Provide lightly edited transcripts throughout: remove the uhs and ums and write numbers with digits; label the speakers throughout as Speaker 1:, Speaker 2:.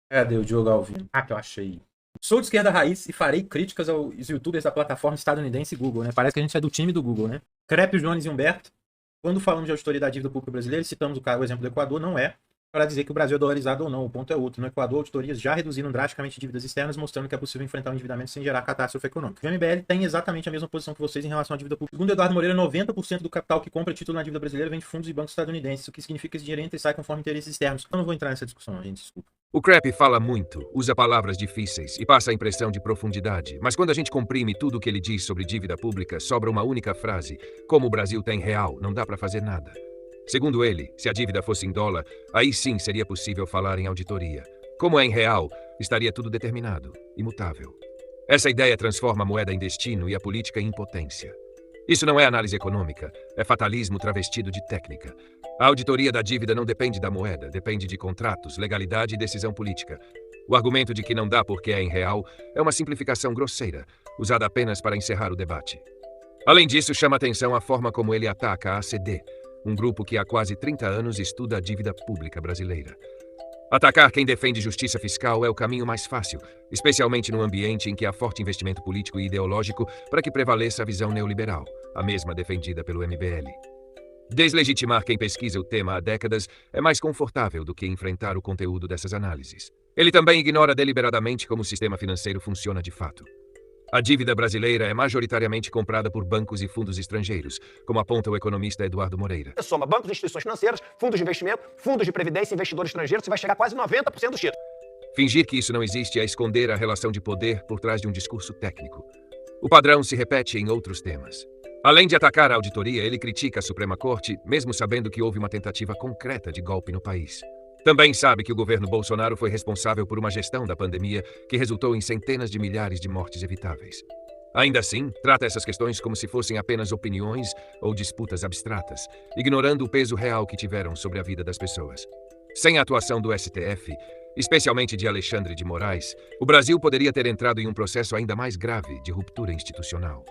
Speaker 1: Cadê o Diogo Alvino? Ah, que eu achei. Sou de esquerda raiz e farei críticas aos youtubers da plataforma estadunidense Google, né? Parece que a gente é do time do Google, né? Crepe, Jones e Humberto. Quando falamos de auditoria da dívida pública brasileira, citamos o exemplo do Equador, não é para dizer que o Brasil é dolarizado ou não. O ponto é outro. No Equador, auditorias já reduziram drasticamente dívidas externas, mostrando que é possível enfrentar o endividamento sem gerar catástrofe econômica. O MBL tem exatamente a mesma posição que vocês em relação à dívida pública. Segundo Eduardo Moreira, 90% do capital que compra título na dívida brasileira vem de fundos e bancos estadunidenses, o que significa que esse dinheiro entra e sai conforme interesses externos. Eu não vou entrar nessa discussão, gente, desculpa.
Speaker 2: O Crap fala muito, usa palavras difíceis e passa a impressão de profundidade, mas quando a gente comprime tudo o que ele diz sobre dívida pública, sobra uma única frase: como o Brasil tem real, não dá para fazer nada. Segundo ele, se a dívida fosse em dólar, aí sim seria possível falar em auditoria. Como é em real, estaria tudo determinado, imutável. Essa ideia transforma a moeda em destino e a política em impotência. Isso não é análise econômica, é fatalismo travestido de técnica. A auditoria da dívida não depende da moeda, depende de contratos, legalidade e decisão política. O argumento de que não dá porque é em real é uma simplificação grosseira, usada apenas para encerrar o debate. Além disso, chama atenção a forma como ele ataca a ACD, um grupo que há quase 30 anos estuda a dívida pública brasileira. Atacar quem defende justiça fiscal é o caminho mais fácil, especialmente num ambiente em que há forte investimento político e ideológico para que prevaleça a visão neoliberal, a mesma defendida pelo MBL. Deslegitimar quem pesquisa o tema há décadas é mais confortável do que enfrentar o conteúdo dessas análises. Ele também ignora deliberadamente como o sistema financeiro funciona de fato. A dívida brasileira é majoritariamente comprada por bancos e fundos estrangeiros, como aponta o economista Eduardo Moreira.
Speaker 3: Você soma bancos, instituições financeiras, fundos de investimento, fundos de previdência, investidores estrangeiros, você vai chegar a quase 90% dos títulos.
Speaker 2: Fingir que isso não existe é esconder a relação de poder por trás de um discurso técnico. O padrão se repete em outros temas. Além de atacar a auditoria, ele critica a Suprema Corte, mesmo sabendo que houve uma tentativa concreta de golpe no país. Também sabe que o governo Bolsonaro foi responsável por uma gestão da pandemia que resultou em centenas de milhares de mortes evitáveis. Ainda assim, trata essas questões como se fossem apenas opiniões ou disputas abstratas, ignorando o peso real que tiveram sobre a vida das pessoas. Sem a atuação do STF, especialmente de Alexandre de Moraes, o Brasil poderia ter entrado em um processo ainda mais grave de ruptura institucional.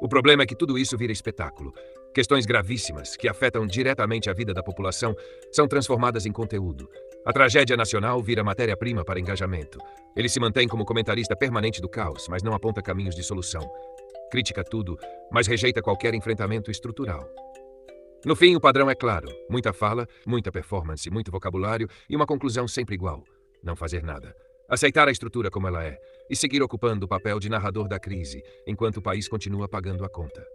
Speaker 2: O problema é que tudo isso vira espetáculo. Questões gravíssimas, que afetam diretamente a vida da população, são transformadas em conteúdo. A tragédia nacional vira matéria-prima para engajamento. Ele se mantém como comentarista permanente do caos, mas não aponta caminhos de solução. Critica tudo, mas rejeita qualquer enfrentamento estrutural. No fim, o padrão é claro: muita fala, muita performance, muito vocabulário e uma conclusão sempre igual: não fazer nada. Aceitar a estrutura como ela é e seguir ocupando o papel de narrador da crise, enquanto o país continua pagando a conta.